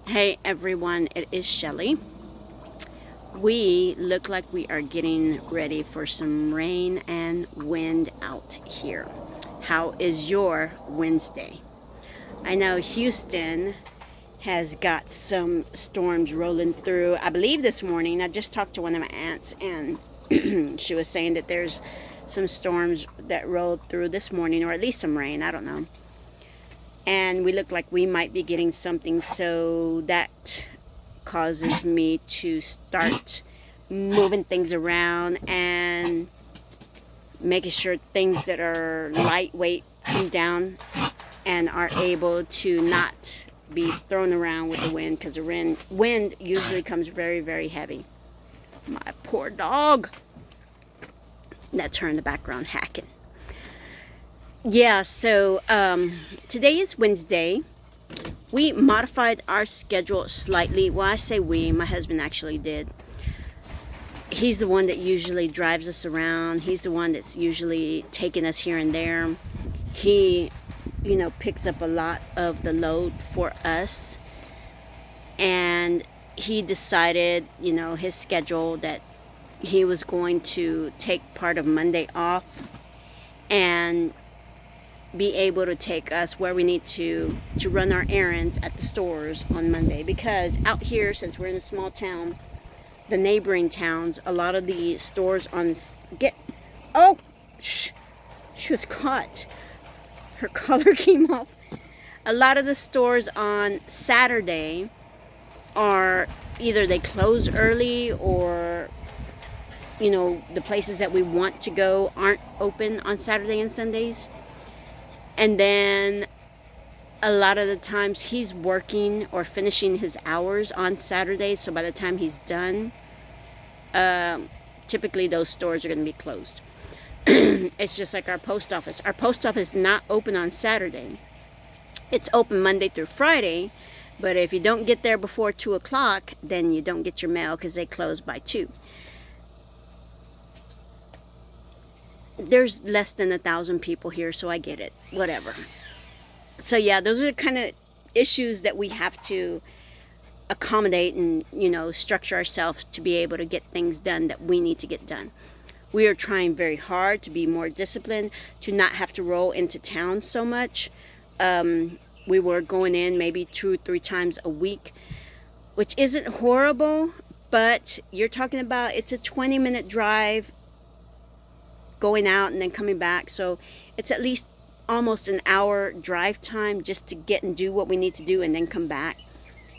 Hey everyone, it is Shelly. We look like we are getting ready for some rain and wind out here. How is your Wednesday? I know Houston has got some storms rolling through. I believe this morning, I just talked to one of my aunts and she was saying that there's some storms that rolled through this morning, or at least some rain, I don't know. And we look like we might be getting something, so that causes me to start moving things around and making sure things that are lightweight come down and are able to not be thrown around with the wind, because the wind usually comes very, very heavy. My poor dog. That's her in the background hacking. Yeah, so today is Wednesday. We modified our schedule slightly. Well, I say we, my husband actually did. He's the one that usually drives us around. He's the one that's usually taking us here and there. He, picks up a lot of the load for us. And he decided, his schedule, that he was going to take part of Monday off and be able to take us where we need to run our errands at the stores on Monday. Because out here, since we're in a small town, the neighboring towns, a lot of the stores she was caught. Her collar came off. A lot of the stores on Saturday are either they close early, or the places that we want to go aren't open on Saturday and Sundays. And then a lot of the times he's working or finishing his hours on Saturday. So by the time he's done, typically those stores are going to be closed. It's just like our post office. Our post office is not open on Saturday. It's open Monday through Friday. But if you don't get there before 2 o'clock, then you don't get your mail, because they close by 2. There's less than 1,000 people here, so I get it. Whatever. So yeah, those are the kind of issues that we have to accommodate and, structure ourselves to be able to get things done that we need to get done. We are trying very hard to be more disciplined, to not have to roll into town so much. We were going in maybe 2-3 times a week, which isn't horrible, but you're talking about, it's a 20-minute drive going out and then coming back. So it's at least almost an hour drive time just to get and do what we need to do and then come back.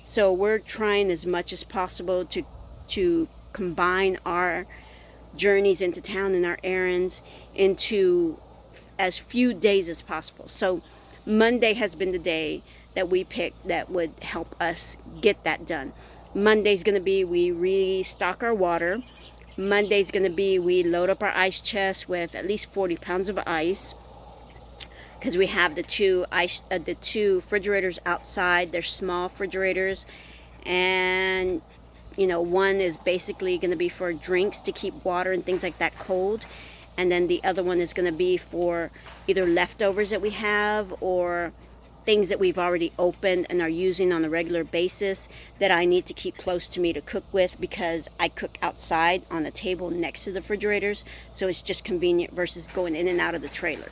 So we're trying as much as possible to combine our journeys into town and our errands into as few days as possible. So Monday has been the day that we picked that would help us get that done. Monday's going to be we restock our water. Monday's going to be we load up our ice chest with at least 40 pounds of ice, because we have the two refrigerators outside. They're small refrigerators, and one is basically going to be for drinks to keep water and things like that cold, and then the other one is going to be for either leftovers that we have or things that we've already opened and are using on a regular basis that I need to keep close to me to cook with, because I cook outside on a table next to the refrigerators, so it's just convenient versus going in and out of the trailer.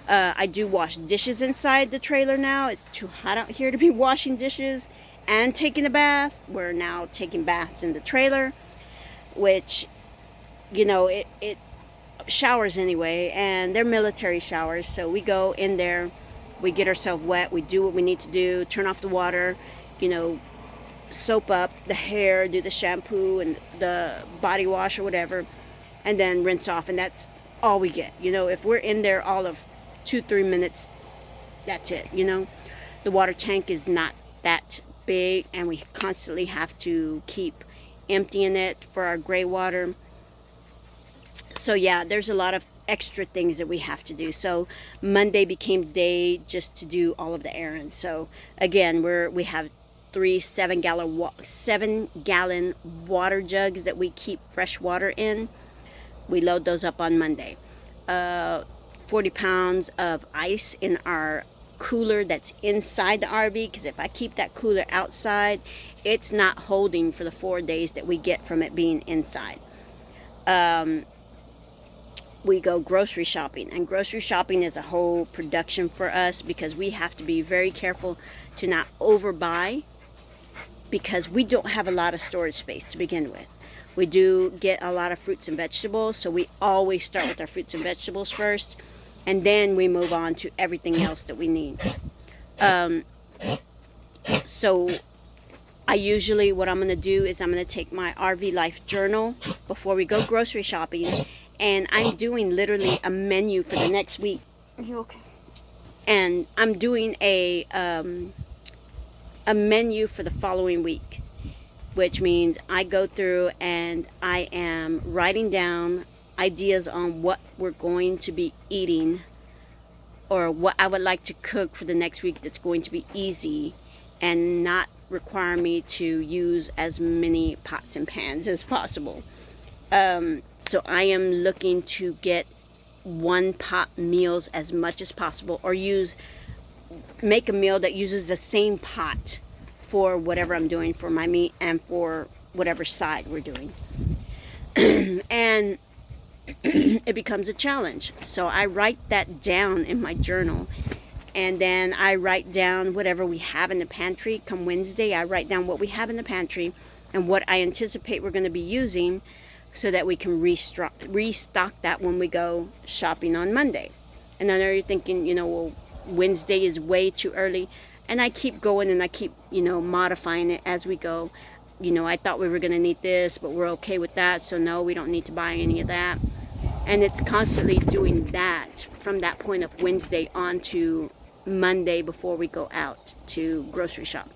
I do wash dishes inside the trailer now. It's too hot out here to be washing dishes and taking a bath. We're now taking baths in the trailer, which, it showers anyway, and they're military showers, so we go in there, we get ourselves wet, we do what we need to do, turn off the water, soap up the hair, do the shampoo and the body wash or whatever, and then rinse off, and that's all we get. If we're in there all of 2-3 minutes, that's it. The water tank is not that big, and we constantly have to keep emptying it for our gray water. So yeah, there's a lot of extra things that we have to do. So Monday became the day just to do all of the errands. So again, we have 3 7-gallon water jugs that we keep fresh water in. We load those up on Monday. 40 pounds of ice in our cooler that's inside the RV, because if I keep that cooler outside, it's not holding for the 4 days that we get from it being inside. We go grocery shopping, and grocery shopping is a whole production for us because we have to be very careful to not overbuy, because we don't have a lot of storage space to begin with. We do get a lot of fruits and vegetables, so we always start with our fruits and vegetables first, and then we move on to everything else that we need. So I usually, what I'm going to do is I'm going to take my RV Life journal before we go grocery shopping, and I'm doing literally a menu for the next week. Are you okay? And I'm doing a menu for the following week, which means I go through and I am writing down ideas on what we're going to be eating, or what I would like to cook for the next week that's going to be easy and not require me to use as many pots and pans as possible. So I am looking to get one pot meals as much as possible, or make a meal that uses the same pot for whatever I'm doing for my meat and for whatever side we're doing. And it becomes a challenge. So I write that down in my journal, and then I write down whatever we have in the pantry. Come Wednesday, I write down what we have in the pantry and what I anticipate we're going to be using, so that we can restock that when we go shopping on Monday. And I know you're thinking, well, Wednesday is way too early. And I keep going and I keep, modifying it as we go. I thought we were going to need this, but we're okay with that. So no, we don't need to buy any of that. And it's constantly doing that from that point of Wednesday on to Monday before we go out to grocery shop.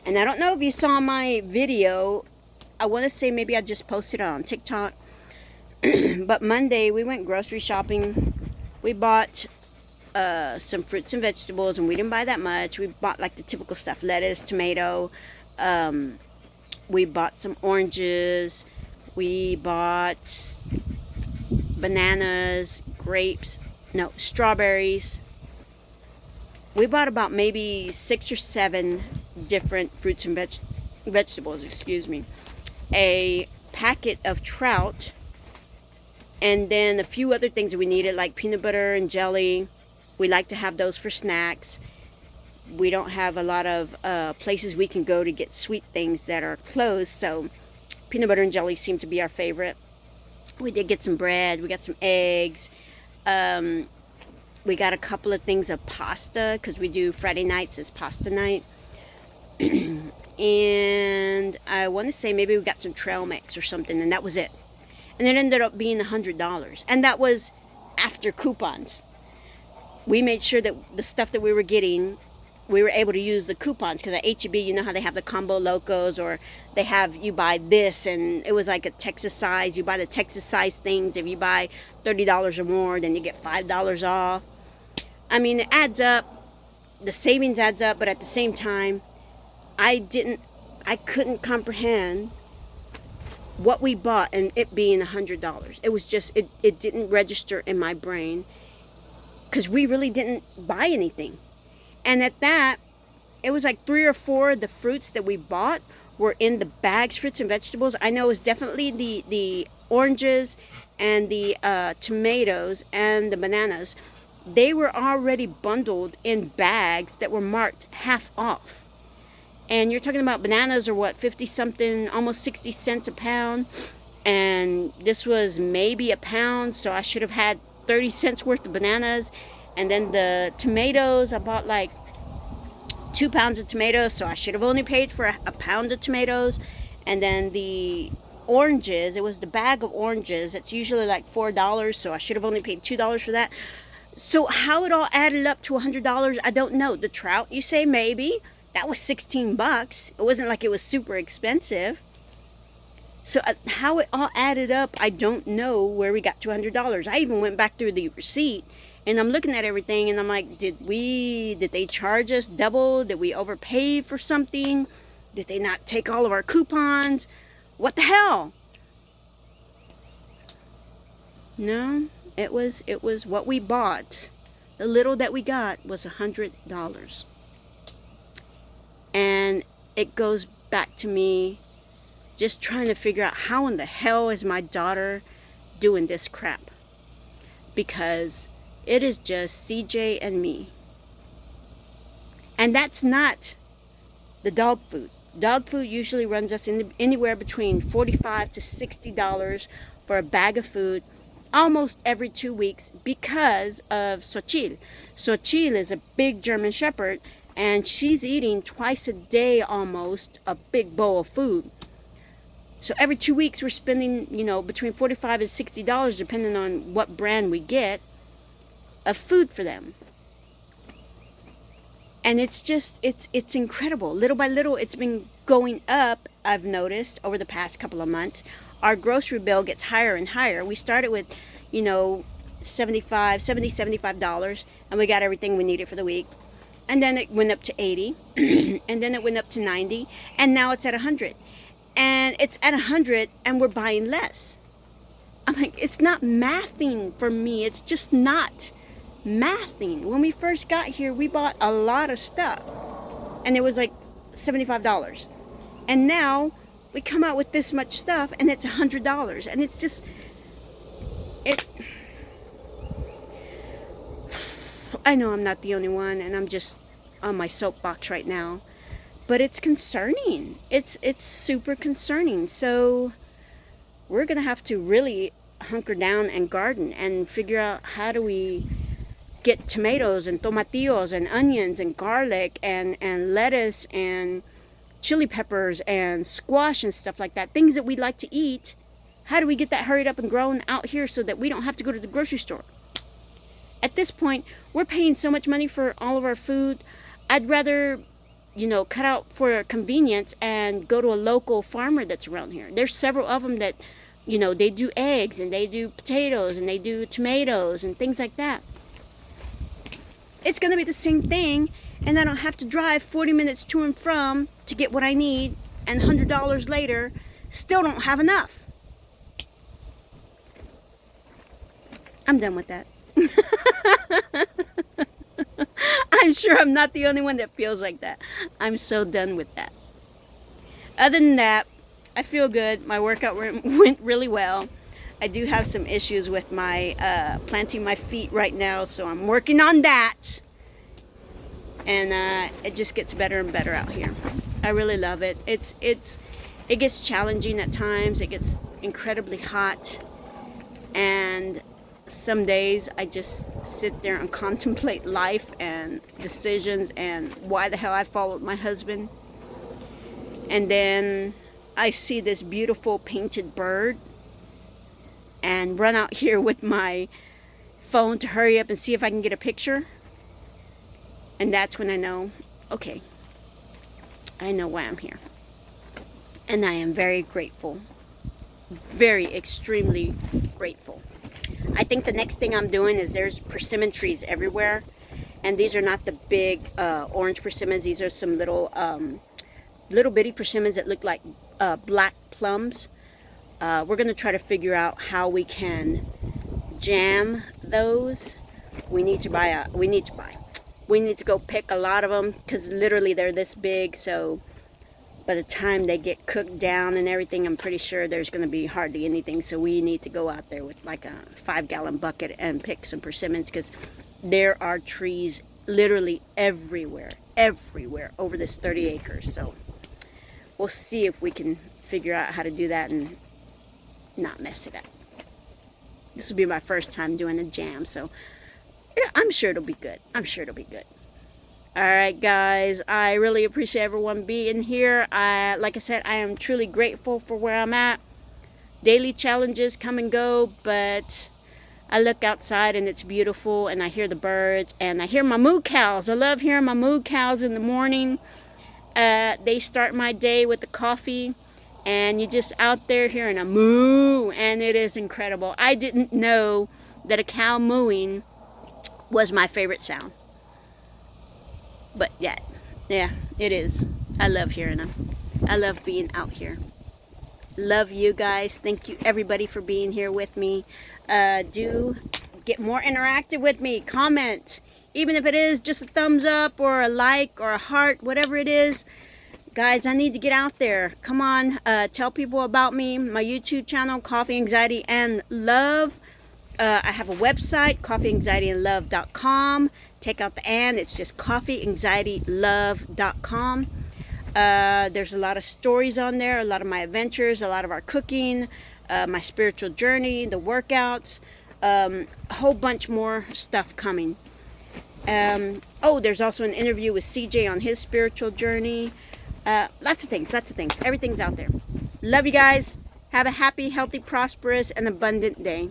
And I don't know if you saw my video. I want to say maybe I just posted it on TikTok. But Monday we went grocery shopping. We bought some fruits and vegetables, and we didn't buy that much. We bought like the typical stuff: lettuce, tomato. We bought some oranges. We bought bananas, grapes, no, strawberries. We bought about maybe 6 or 7 different fruits and vegetables, a packet of trout, and then a few other things that we needed, like peanut butter and jelly. We like to have those for snacks. We don't have a lot of places we can go to get sweet things that are closed, so peanut butter and jelly seem to be our favorite. We did get some bread. We got some eggs. We got a couple of things of pasta, because we do Friday nights as pasta night. And I want to say maybe we got some trail mix or something, and that was it. And it ended up being $100, and that was after coupons. We made sure that the stuff that we were getting, we were able to use the coupons, because at H-E-B, you know how they have the combo locos, or they have, you buy this, and it was like a Texas size. You buy the Texas size things. If you buy $30 or more, then you get $5 off. I mean, it adds up. The savings adds up, but at the same time, I couldn't comprehend what we bought and it being $100. It was just, it didn't register in my brain, because we really didn't buy anything. And at that, it was like 3 or 4 of the fruits that we bought were in the bags, fruits and vegetables. I know it was definitely the oranges and the tomatoes and the bananas. They were already bundled in bags that were marked half off. And you're talking about bananas are what, 50 something, almost 60 cents a pound. And this was maybe a pound, so I should have had 30 cents worth of bananas. And then the tomatoes, I bought like 2 pounds of tomatoes, so I should have only paid for a pound of tomatoes. And then the oranges, it was the bag of oranges, it's usually like $4, so I should have only paid $2 for that. So how it all added up to $100, I don't know. The trout, you say, maybe. That was $16. It wasn't like it was super expensive. So how it all added up, I don't know where we got to $100. I even went back through the receipt, and I'm looking at everything, and I'm like, did they charge us double? Did we overpay for something? Did they not take all of our coupons? What the hell? No, it was what we bought The little that we got was $100. And it goes back to me just trying to figure out how in the hell is my daughter doing this crap. Because it is just CJ and me. And that's not the dog food. Dog food usually runs us anywhere between $45 to $60 for a bag of food almost every 2 weeks because of Xochitl. Xochitl is a big German Shepherd, and she's eating twice a day almost a big bowl of food. So every 2 weeks we're spending, between $45 and $60, depending on what brand we get, of food for them. And it's just, it's incredible. Little by little, it's been going up, I've noticed, over the past couple of months. Our grocery bill gets higher and higher. We started with, $75, and we got everything we needed for the week. And then it went up to 80, and then it went up to 90, and now it's at 100. And it's at 100, and we're buying less. I'm like, it's not mathing for me. It's just not mathing. When we first got here, we bought a lot of stuff, and it was like $75. And now we come out with this much stuff, and it's $100. And it's just, I know I'm not the only one, and I'm just on my soapbox right now, but it's concerning. It's super concerning. So we're gonna have to really hunker down and garden and figure out how do we get tomatoes and tomatillos and onions and garlic and lettuce and chili peppers and squash and stuff like that, things that we like to eat. How do we get that hurried up and grown out here so that we don't have to go to the grocery store? At this point, we're paying so much money for all of our food. I'd rather, cut out for convenience and go to a local farmer that's around here. There's several of them that, they do eggs and they do potatoes and they do tomatoes and things like that. It's going to be the same thing, and I don't have to drive 40 minutes to and from to get what I need, and $100 later, still don't have enough. I'm done with that. I'm sure I'm not the only one that feels like that. I'm so done with that. Other than that, I feel good. My workout went really well. I do have some issues with my planting my feet right now, so I'm working on that. And it just gets better and better out here. I really love it. It gets challenging at times. It gets incredibly hot, and some days I just sit there and contemplate life and decisions and why the hell I followed my husband. And then I see this beautiful painted bird and run out here with my phone to hurry up and see if I can get a picture. And that's when I know, okay, I know why I'm here. And I am very grateful. Very extremely grateful. I think the next thing I'm doing is there's persimmon trees everywhere. And these are not the big orange persimmons. These are some little bitty persimmons that look like black plums. We're going to try to figure out how we can jam those. We need to go pick a lot of them, because literally they're this big. So by the time they get cooked down and everything, I'm pretty sure there's going to be hardly anything. So we need to go out there with like a 5-gallon bucket and pick some persimmons, because there are trees literally everywhere over this 30 acres. So we'll see if we can figure out how to do that and not mess it up. This will be my first time doing a jam, so I'm sure it'll be good. Alright guys, I really appreciate everyone being here. Like I said, I am truly grateful for where I'm at. Daily challenges come and go, but I look outside and it's beautiful, and I hear the birds, and I hear my moo cows. I love hearing my moo cows in the morning. They start my day with the coffee, and you're just out there hearing a moo, and it is incredible. I didn't know that a cow mooing was my favorite sound. But yeah, it is. I love hearing them. I love being out here. Love you guys. Thank you everybody for being here with me. Do get more interactive with me. Comment. Even if it is just a thumbs up or a like or a heart, whatever it is. Guys, I need to get out there. Come on, tell people about me, my YouTube channel, Coffee, Anxiety, and Love. I have a website, coffeeanxietyandlove.com. Take out the and, it's just coffeeanxietylove.com. There's a lot of stories on there, a lot of my adventures, a lot of our cooking, my spiritual journey, the workouts, a whole bunch more stuff coming. Oh, there's also an interview with CJ on his spiritual journey. Lots of things. Everything's out there. Love you guys. Have a happy, healthy, prosperous, and abundant day.